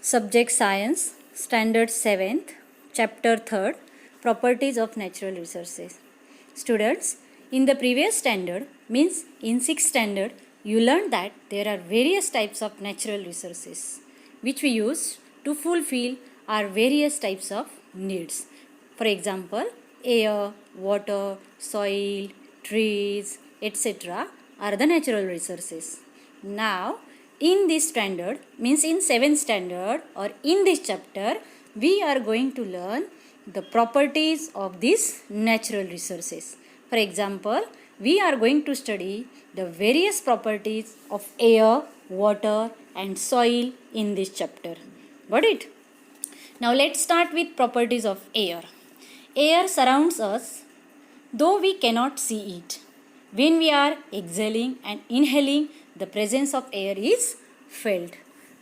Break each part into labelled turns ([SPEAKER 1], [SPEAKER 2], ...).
[SPEAKER 1] Subject Science, Standard 7th, Chapter 3rd, Properties of Natural Resources. Students, in the previous standard, means in 6th standard, you learned that there are various types of natural resources which we use to fulfill our various types of needs. For example, air, water, soil, trees, etc. are the natural resources. Now, in this standard, means in 7th standard or in this chapter, we are going to learn the properties of these natural resources. For example, we are going to study the various properties of air, water and soil in this chapter. Got it? Now let's start with properties of air. Air surrounds us, though we cannot see it. When we are exhaling and inhaling, the presence of air is felt.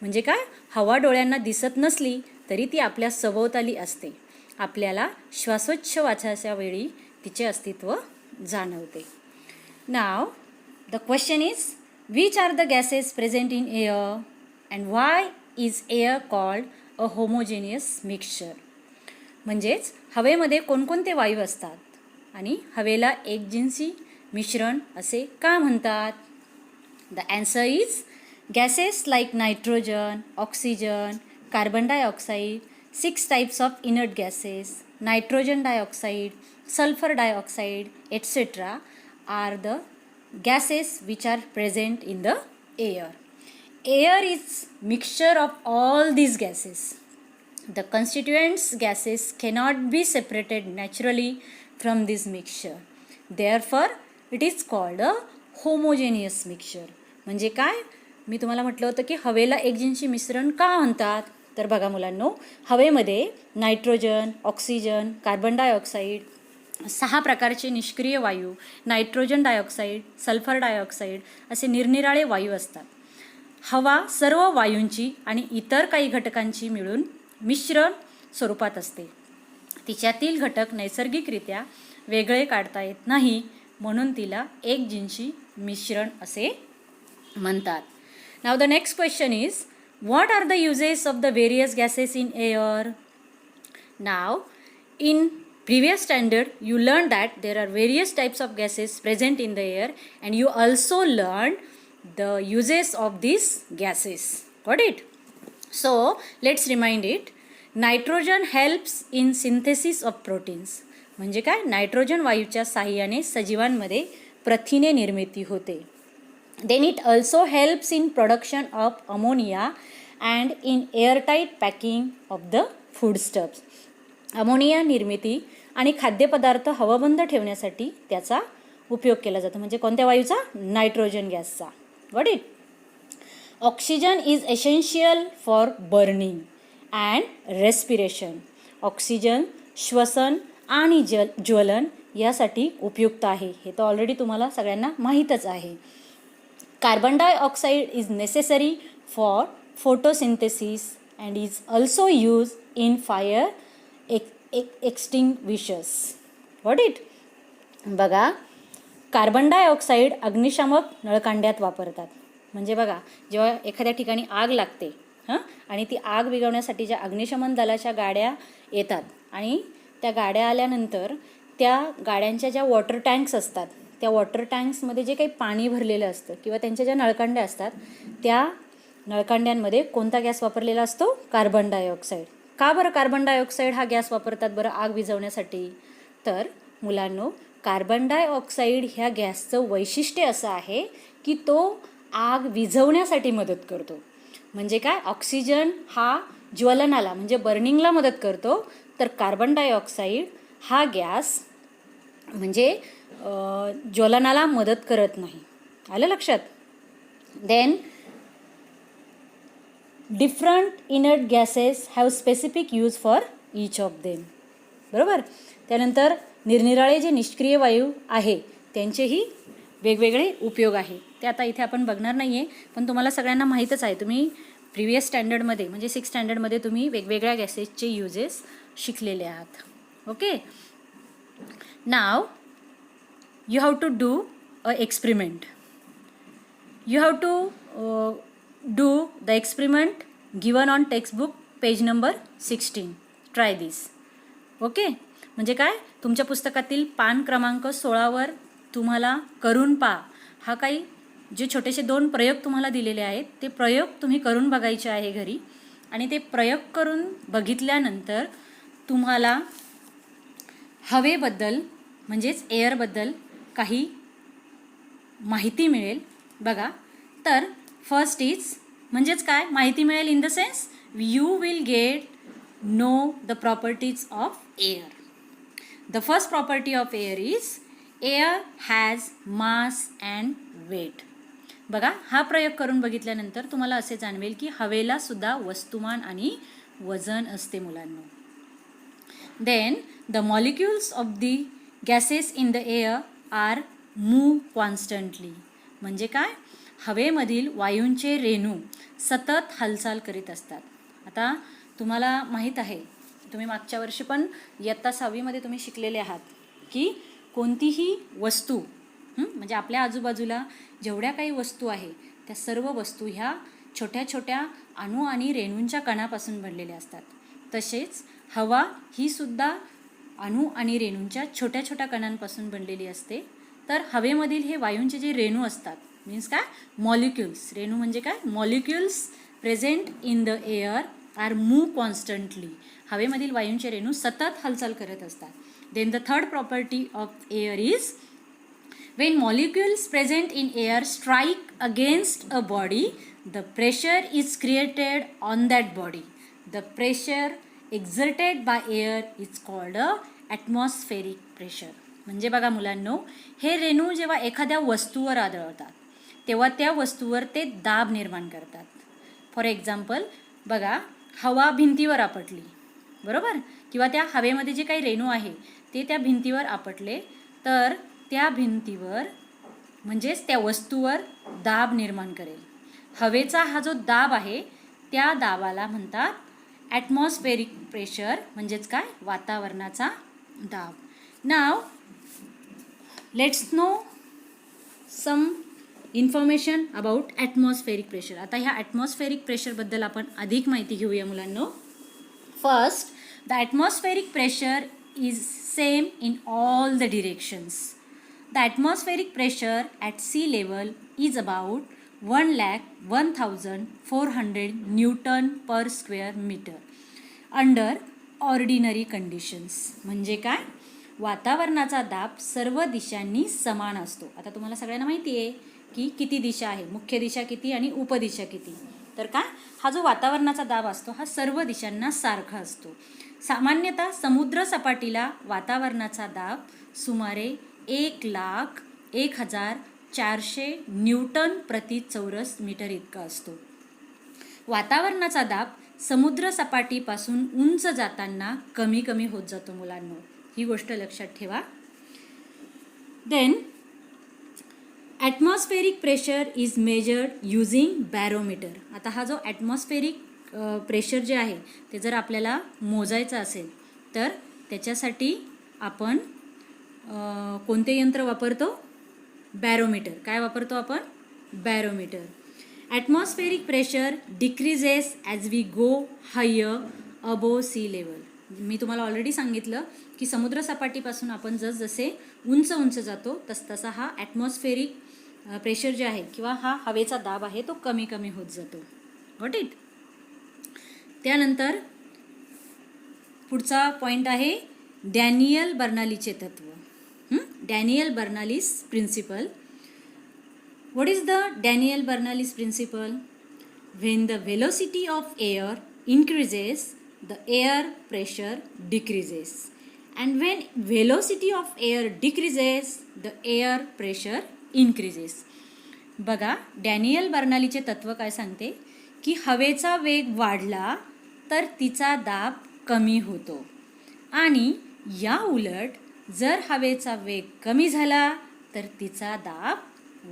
[SPEAKER 1] म्हणजे काय, हवा डोळ्यांना दिसत नसली तरी ती आपल्या सभोवताली असते. आपल्याला श्वासोच्छवासाच्या वेळी तिचे अस्तित्व जाणवते. नाव the question is, which are the gases present in air and Y is air called a homogeneous mixture. म्हणजेच हवेमध्ये कोणकोणते वायू असतात आणि हवेला एकजिन्सी मिश्रण असे का म्हणतात. The answer is gases like nitrogen, oxygen, carbon dioxide, 6 types of inert gases, nitrogen dioxide, sulfur dioxide, etc. are the gases which are present in the air. Air is mixture of all these gases. The constituents gases cannot be separated naturally from this mixture. Therefore, it is called a homogeneous mixture. म्हणजे काय, मी तुम्हाला म्हटलं होतं की हवेला एकजिन्सी मिश्रण का म्हणतात. तर बघा मुलांनो, हवेमध्ये नायट्रोजन, ऑक्सिजन, कार्बन डायऑक्साईड 6 प्रकारचे निष्क्रिय वायू, नायट्रोजन डायऑक्साईड, सल्फर डायऑक्साईड असे निरनिराळे वायू असतात. हवा सर्व वायूंची आणि इतर काही घटकांची मिळून मिश्रण स्वरूपात असते. तिच्यातील घटक नैसर्गिकरित्या वेगळे काढता येत नाही, म्हणून तिला एकजिन्सी मिश्रण असे म्हणतात. Now the next question is, what are the uses of the various gases in air? Now, in previous standard, you learned that there are various types of gases present in the air, and you also learned the uses of these gases. Got it? So, let's remind it. Nitrogen helps in synthesis of proteins. म्हणजे काय, nitrogen वायूच्या साहाय्याने सजीवांमध्ये प्रथिने निर्मिती होते. Then it also helps in production of ammonia and in airtight packing of the foodstuffs. Ammonia निर्मिती आणि खाद्यपदार्थ हवाबंद ठेवण्यासाठी त्याचा उपयोग केला जातो. म्हणजे कोणत्या वायूचा, नायट्रोजन गॅसचा. Got it. Oxygen is essential for burning and respiration. Oxygen श्वसन आणि ज्वलन यासाठी उपयुक्त आहे. हे तर ऑलरेडी तुम्हाला सगळ्यांना माहीतच आहे. Carbon dioxide is necessary for photosynthesis and is also used in fire extinguishers. Got it? बघा, कार्बन डायऑक्साईड अग्निशामक नळकांड्यात वापरतात. म्हणजे बघा, जेव्हा एखाद्या ठिकाणी आग लागते आणि ती आग विझवण्यासाठी ज्या अग्निशमन दलाच्या गाड्या येतात आणि त्या गाड्या आल्यानंतर त्या गाड्यांच्या ज्या वॉटर टँक्स असतात, त्या वॉटर टँक्समध्ये जे काही पाणी भरलेलं असतं किंवा त्यांच्या ज्या नळकांड्या असतात, त्या नळकांड्यांमध्ये कोणता गॅस वापरलेला असतो, कार्बन डायऑक्साईड. का बरं कार्बन डायऑक्साईड हा गॅस वापरतात बरं आग विझवण्यासाठी. तर मुलांनो, कार्बन डायऑक्साईड ह्या गॅसचं वैशिष्ट्य असं आहे की तो आग विझवण्यासाठी मदत करतो. म्हणजे काय, ऑक्सिजन हा ज्वलनाला म्हणजे बर्निंगला मदत करतो, तर कार्बन डायऑक्साईड हा गॅस म्हणजे ज्वलनाला मदत करत नाही. आलं लक्षात. Then different inert gases have specific use for each of them. बरोबर. त्यानंतर निरनिराळे जे निष्क्रिय वायू आहे त्यांचेही वेगवेगळे उपयोग आहे. ते आता इथे आपण बघणार नाही आहे, पण तुम्हाला सगळ्यांना माहीतच आहे. तुम्ही प्रिव्हियस स्टँडर्डमध्ये म्हणजे 6th स्टँडर्डमध्ये तुम्ही वेगवेगळ्या गॅसेसचे युजेस शिकलेले आहात. Okay. Now you have to do a experiment. You have to do the experiment given on textbook page number 16. Try this. Okay, म्हणजे काय, तुमच्या पुस्तकातील पान क्रमांक 16वर तुम्हाला करून पहा हा काही जे छोटेसे 2 प्रयोग तुम्हाला दिलेले आहेत ते प्रयोग तुम्ही करून बघायचे आहे घरी. आणि ते प्रयोग करून बघितल्यानंतर तुम्हाला हवेबद्दल म्हणजेच एअरबद्दल काही माहिती मिळेल. बघा, तर फर्स्ट इज म्हणजेच काय माहिती मिळेल in the sense you will get know the properties of air. The first property of air is air has mass and weight. बघा, हा प्रयोग करून बघितल्यानंतर तुम्हाला असे जाणवेल की हवेला सुद्धा वस्तुमान आणि वजन असते मुलांनो. Then the molecules of the gases in the air are move constantly. म्हणजे काय, हवेमधील वायूंचे रेणू सतत हालचाल करीत असतात. आता तुम्हाला माहीत आहे, तुम्ही मागच्या वर्षी पण इयत्ता 6वीमध्ये तुम्ही शिकलेले आहात की कोणतीही वस्तू म्हणजे आपल्या आजूबाजूला जेवढ्या काही वस्तू आहे त्या सर्व वस्तू ह्या छोट्या छोट्या अणू आणि रेणूंच्या कणापासून बनलेल्या असतात. तसेच हवा ही सुद्धा अणू आणि रेणूंच्या छोट्या छोट्या कणांपासून बनलेली असते. तर हवेमधील हे वायूंचे जे रेणू असतात मीन्स काय मॉलिक्युल्स, रेणू म्हणजे काय molecules present in the air are move constantly. हवेमधील वायूंचे रेणू सतत हालचाल करत असतात. Then the third property of air is when molecules present in air strike against a body, the pressure is created on that body. The pressure exerted by air is called a atmospheric pressure. म्हणजे बघा मुलांनो, हे रेणू जेव्हा एखाद्या वस्तूवर आदळतात तेव्हा त्या वस्तूवर ते दाब निर्माण करतात. फॉर एक्झाम्पल बघा, हवा भिंतीवर आपटली बरोबर, किंवा त्या हवेमध्ये जे काही रेणू आहे ते त्या भिंतीवर आपटले तर त्या भिंतीवर म्हणजेच त्या वस्तूवर दाब निर्माण करेल. हवेचा हा जो दाब आहे त्या दाबाला म्हणतात ॲटमॉस्फेरिक प्रेशर, म्हणजेच काय वातावरणाचा दाब. Now let's know some information about atmospheric pressure. आता ह्या ॲटमॉस्फेरिक प्रेशरबद्दल आपण अधिक माहिती घेऊया मुलांनो. First, the atmospheric pressure is same in all the directions. The atmospheric pressure at sea level is about 1,01,400 Newton per square meter under ordinary conditions. म्हणजे काय, वातावरणाचा दाब सर्व दिशांनी समान असतो. आता तुम्हाला सगळ्यांना माहिती आहे की किती दिशा आहे, मुख्य दिशा किती आणि उपदिशा किती. तर काय, हा जो वातावरणाचा दाब असतो हा सर्व दिशांना सारखा असतो. सामान्यतः समुद्र सपाटीला वातावरणाचा दाब सुमारे 1,01,400 न्यूटन प्रति चौरस मीटर इतका असतो. वातावरणाचा दाब समुद्र सपाटीपासून उंच जाताना कमी कमी होत जातो मुलांनो, ही गोष्ट लक्षात ठेवा. Then atmospheric pressure is measured using barometer. आता हा जो ॲटमॉस्फेरिक प्रेशर जे आहे ते जर आपल्याला मोजायचं असेल तर त्याच्यासाठी आपण कोणते यंत्र वापरतो, बॅरोमीटर. काय वापरतो आपण, barometer. Atmospheric pressure decreases as we go higher above sea level. मी तुम्हाला ऑलरेडी सांगितलं की समुद्र सपाटीपासून आपण जसजसे उंच उंच जातो तसतसा हा ॲटमॉस्फेरिक प्रेशर जे आहे किंवा हा हवेचा दाब आहे तो कमी कमी होत जातो. Got it. त्यानंतर पुढचा पॉईंट आहे डॅनियल बर्नॉलीचे तत्व. Daniel Bernoulli's principle. What is the Daniel Bernoulli's principle? When the velocity of air increases, the air pressure decreases. And when velocity of air decreases, the air pressure increases. बघा, Daniel बर्नॉलीचे तत्व काय सांगते की हवेचा वेग वाढला तर तिचा दाब कमी होतो आणि या उलट जर हवेचा वेग कमी झाला तर तिचा दाब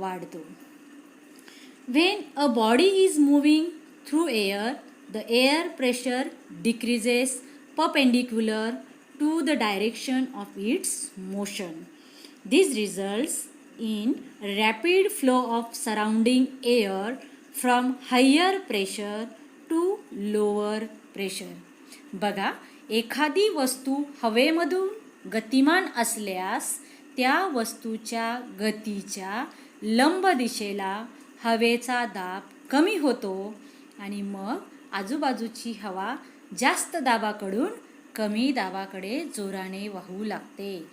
[SPEAKER 1] वाढतो. When a body is moving through air, the air pressure decreases perpendicular to the direction of its motion. This results in rapid flow of surrounding air from higher pressure to lower pressure. बघा, एखादी वस्तू हवेमधून गतिमान असल्यास त्या वस्तूच्या गतीच्या लंब दिशेला हवेचा दाब कमी होतो आणि मग आजूबाजूची हवा जास्त दाबाकडून कमी दाबाकडे जोराने वाहू लागते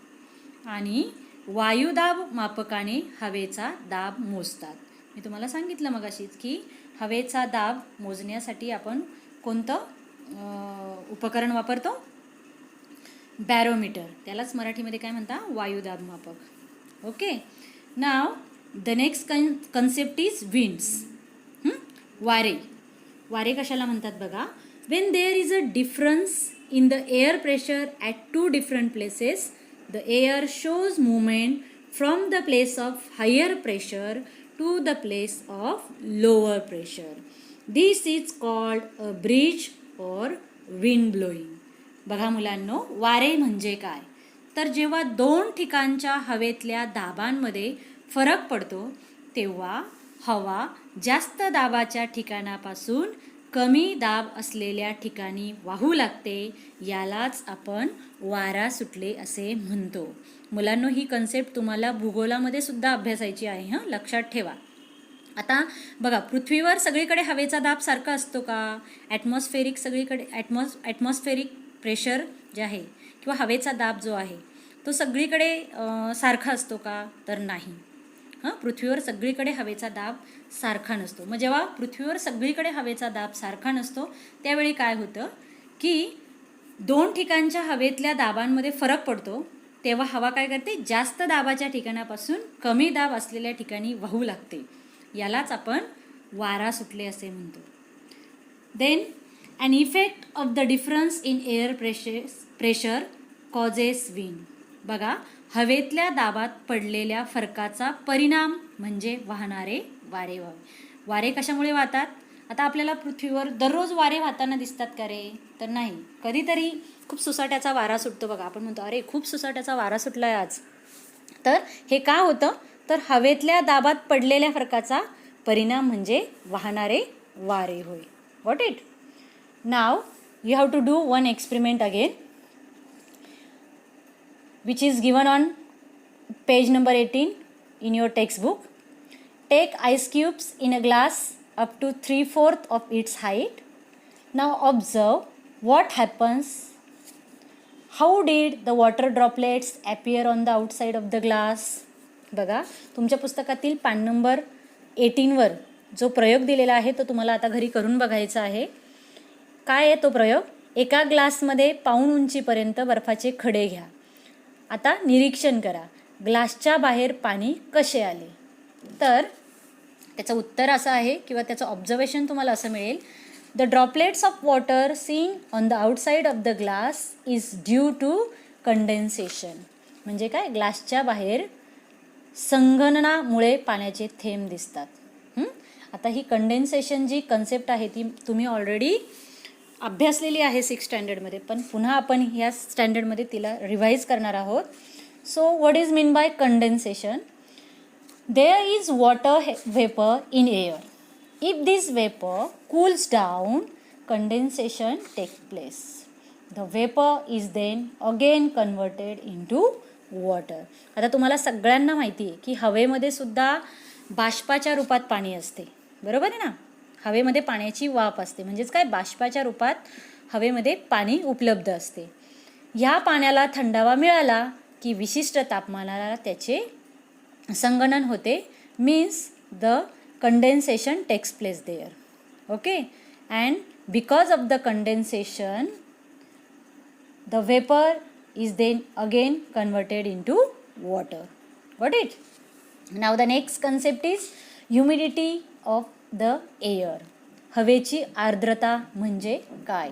[SPEAKER 1] आणि वायुदाब मापकाने हवेचा दाब मोजतात. मी तुम्हाला सांगितलं मगाशीच की हवेचा दाब मोजण्यासाठी आपण कोणतं उपकरण वापरतो? बॅरोमीटर. त्यालाच मराठीमध्ये काय म्हणता? वायुदाब मापक. Okay. Now the next concept is winds. वारे. वारे कशाला म्हणतात बघा? When there is a difference in the air pressure at two different places, the air shows movement from the place of higher pressure to the place of lower pressure. This is called a breeze or wind blowing. बघा मुलांनो, वारे म्हणजे काय? तर जेव्हा दोन ठिकाणच्या हवेतल्या दाबांमध्ये फरक पडतो तेव्हा हवा जास्त दाबाच्या ठिकाणापासून कमी दाब असलेल्या ठिकाणी वाहू लागते. यालाच आपण वारा सुटले असे म्हणतो. मुलांनो, ही कन्सेप्ट तुम्हाला भूगोलामध्ये सुद्धा अभ्यासायची आहे, लक्षात ठेवा. आता बघा, पृथ्वीवर सगळीकडे हवेचा दाब सारखा असतो का? ॲटमॉस्फेरिक सगळीकडे ॲटमॉस्फेरिक प्रेशर जे आहे किंवा हवेचा दाब जो आहे तो सगळीकडे सारखा असतो का? तर नाही. पृथ्वीवर सगळीकडे हवेचा दाब सारखा नसतो. मग जेव्हा पृथ्वीवर सगळीकडे हवेचा दाब सारखा नसतो त्यावेळी काय होतं की दोन ठिकाणच्या हवेतल्या दाबांमध्ये फरक पडतो तेव्हा हवा काय करते? जास्त दाबाच्या ठिकाणापासून कमी दाब असलेल्या ठिकाणी वाहू लागते. यालाच आपण वारा सुटले असे म्हणतो. Then an effect of the difference in air pressure causes wind. बघा, हवेतल्या दाबात पडलेल्या फरकाचा परिणाम म्हणजे वाहणारे वारे. वारे कशामुळे वाहतात? आता आपल्याला पृथ्वीवर दररोज वारे वाहताना दिसतात का रे? तर नाही. कधीतरी खूप सुसाट्याचा वारा सुटतो बघा. आपण म्हणतो अरे खूप सुसाट्याचा वारा सुटलाय आज. तर हे का होतं? तर हवेतल्या दाबात पडलेल्या फरकाचा परिणाम म्हणजे वाहणारे वारे होय. Got it? Now you have to do one experiment again, which is given on page number 18 in your textbook. Take ice cubes in a glass up to 3/4 of its height. Now observe what happens. How did the water droplets appear on the outside of the glass? बघा, तुमच्या पुस्तकातील पान number 18वर जो प्रयोग दिलेला आहे तो तुम्हाला आता घरी करून बघायचा आहे. काय आहे तो प्रयोग? एका ग्लासमध्ये पाऊण उंचीपर्यंत बर्फाचे खडे घ्या. आता निरीक्षण करा, ग्लासच्या बाहेर पाणी कसे आले. तर त्याचं उत्तर असं आहे किंवा त्याचं ऑब्झर्वेशन तुम्हाला असं मिळेल. The droplets of water seen on the outside of the glass is due to condensation. म्हणजे काय? ग्लासच्या बाहेर संघननामुळे पाण्याचे थेंब दिसतात. आता ही कंडेन्सेशन जी कन्सेप्ट आहे ती तुम्ही ऑलरेडी अभ्यासलेली आहे 6th स्टँडर्डमध्ये, पण पुन्हा आपण ह्या स्टँडर्डमध्ये तिला रिवाईज करणार आहोत. So what is mean by condensation? There is water vapour in air. If this vapour cools down, condensation take place. The vapour is then again converted into water. आता तुम्हाला सगळ्यांना माहिती आहे की हवेमध्ये सुद्धा बाष्पाच्या रूपात पाणी असते, बरोबर आहे ना? हवेमध्ये पाण्याची वाफ असते, म्हणजेच काय? बाष्पाच्या रूपात हवेमध्ये पाणी उपलब्ध असते. ह्या पाण्याला थंडावा मिळाला की विशिष्ट तापमानाला त्याचे संगणन होते. Means the condensation takes place there. Okay. And because of the condensation the vapour is then again converted into water. Got it? Now the next concept is humidity of the air. हवेची आर्द्रता म्हणजे काय?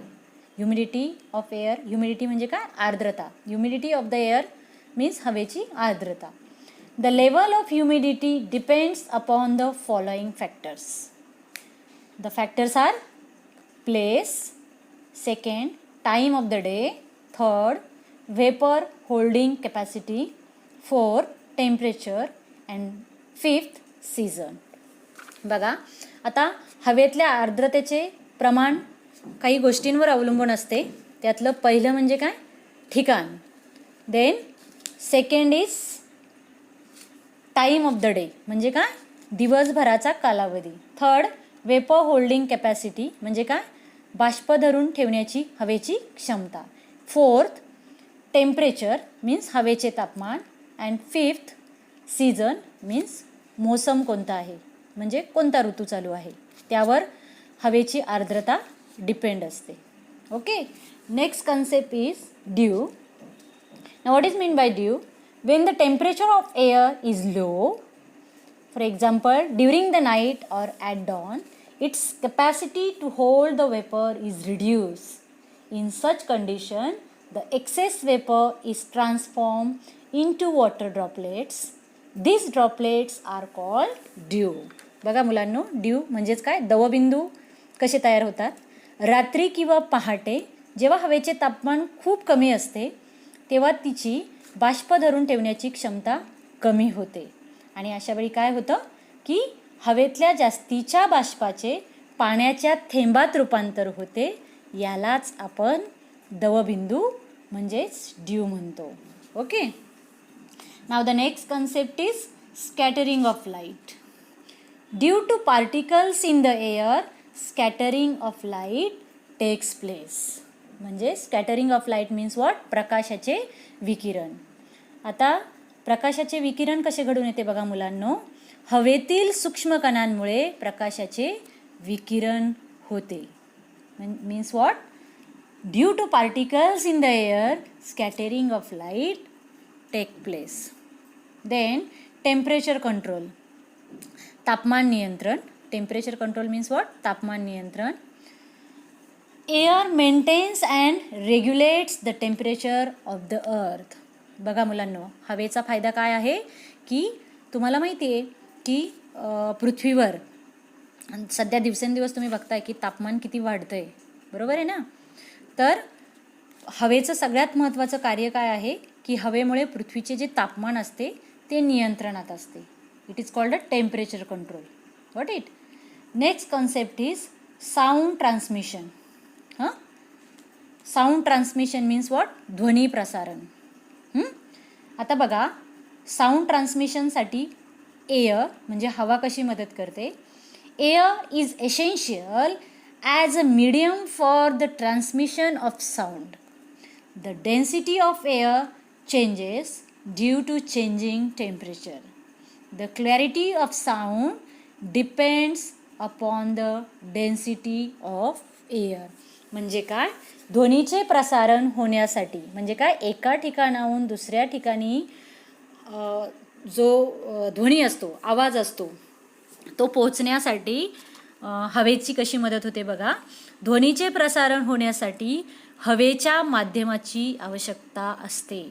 [SPEAKER 1] Humidity of air. Humidity म्हणजे काय? आर्द्रता. Humidity of the air means हवेची आर्द्रता. The level of humidity depends upon the following factors. The factors are place, second time of the day, third vapour holding capacity, fourth temperature and fifth season. बघा, आता हवेतल्या आर्द्रतेचे प्रमाण काही गोष्टींवर अवलंबून असते. त्यातलं पहिलं म्हणजे काय, ठिकाण. Then second is time of the day, म्हणजे काय, दिवसभराचा कालावधी. थर्ड वेपर होल्डिंग कॅपॅसिटी, म्हणजे काय, बाष्प धरून ठेवण्याची हवेची क्षमता. फोर्थ टेम्परेचर मीन्स हवेचे तापमान. अँड फिफ्थ सीझन मीन्स मोसम कोणता आहे, म्हणजे कोणता ऋतू चालू आहे, त्यावर हवेची आर्द्रता डिपेंड असते. Okay. Next concept is due. Now what is mean by dew? When the temperature of air is low, for example during the night or at dawn, its capacity to hold the vapor is reduced. In such condition, the excess vapor is transformed into water droplets. These droplets are called dew. बघा मुलांनो, due म्हणजेच काय, दवबिंदू कसे तयार होतात. रात्री किंवा पहाटे जेव्हा हवेचे तापमान खूप कमी असते तेव्हा तिची बाष्प धरून ठेवण्याची क्षमता कमी होते. आणि अशा वेळी काय होतं की हवेतल्या जास्तीच्या बाष्पाचे पाण्याच्या थेंबात रूपांतर होते. यालाच आपण दवबिंदू म्हणजेच ड्यू म्हणतो. Okay. Now the next concept is scattering of light. Due to particles in the air, scattering of light takes place. म्हणजे scattering of light means what, प्रकाशाचे विकिरण. आता प्रकाशाचे विकिरण कसे घडून येते बघा मुलांनो, हवेतील सूक्ष्म कणांमुळे प्रकाशाचे विकिरण होते. Means what, due to particles in the air, scattering of light take place. Then temperature control, तापमान नियंत्रण. टेम्परेचर कंट्रोल मीन्स व्हॉट, तापमान नियंत्रण. Air maintains and regulates the temperature of the earth. बघा मुलांनो, हवेचा फायदा काय आहे की तुम्हाला माहिती आहे की पृथ्वीवर सध्या दिवसेंदिवस तुम्ही बघताय की तापमान किती वाढतं आहे, बरोबर आहे ना. तर हवेचं सगळ्यात महत्त्वाचं कार्य काय आहे की हवेमुळे पृथ्वीचे जे तापमान असते ते नियंत्रणात असते. It is called a temperature control. What it. Next concept is sound transmission. Sound transmission means what, ध्वनी प्रसारण. आता बघा, साऊंड ट्रान्समिशनसाठी एअर म्हणजे हवा कशी मदत करते. Air is essential as a medium for the transmission of sound. The density of air changes due to changing temperature. The clarity of sound depends upon the density of air. म्हणजे काय, ध्वनीचे प्रसारण होण्यासाठी, म्हणजे काय, एका ठिकाणाहून दुसऱ्या ठिकाणी जो ध्वनी असतो, आवाज असतो, तो पोहोचण्यासाठी हवेची कशी मदत होते बघा. ध्वनीचे प्रसारण होण्यासाठी हवेच्या माध्यमाची आवश्यकता असते.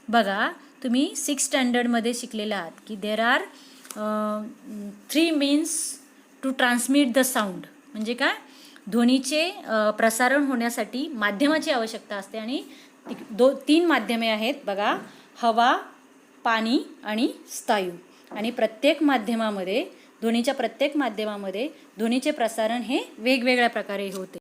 [SPEAKER 1] बघा, तुम्ही 6th स्टँडर्डमध्ये शिकलेला आहात की there are 3 means to transmit the sound. म्हणजे काय, ध्वनीचे प्रसारण होण्यासाठी माध्यमाची आवश्यकता असते. आणि 3 माध्यमे आहेत बघा, हवा, पाणी आणि स्थायू. आणि प्रत्येक माध्यमामध्ये, ध्वनीच्या प्रत्येक माध्यमामध्ये ध्वनीचे प्रसारण हे वेगवेगळ्या प्रकारे होते.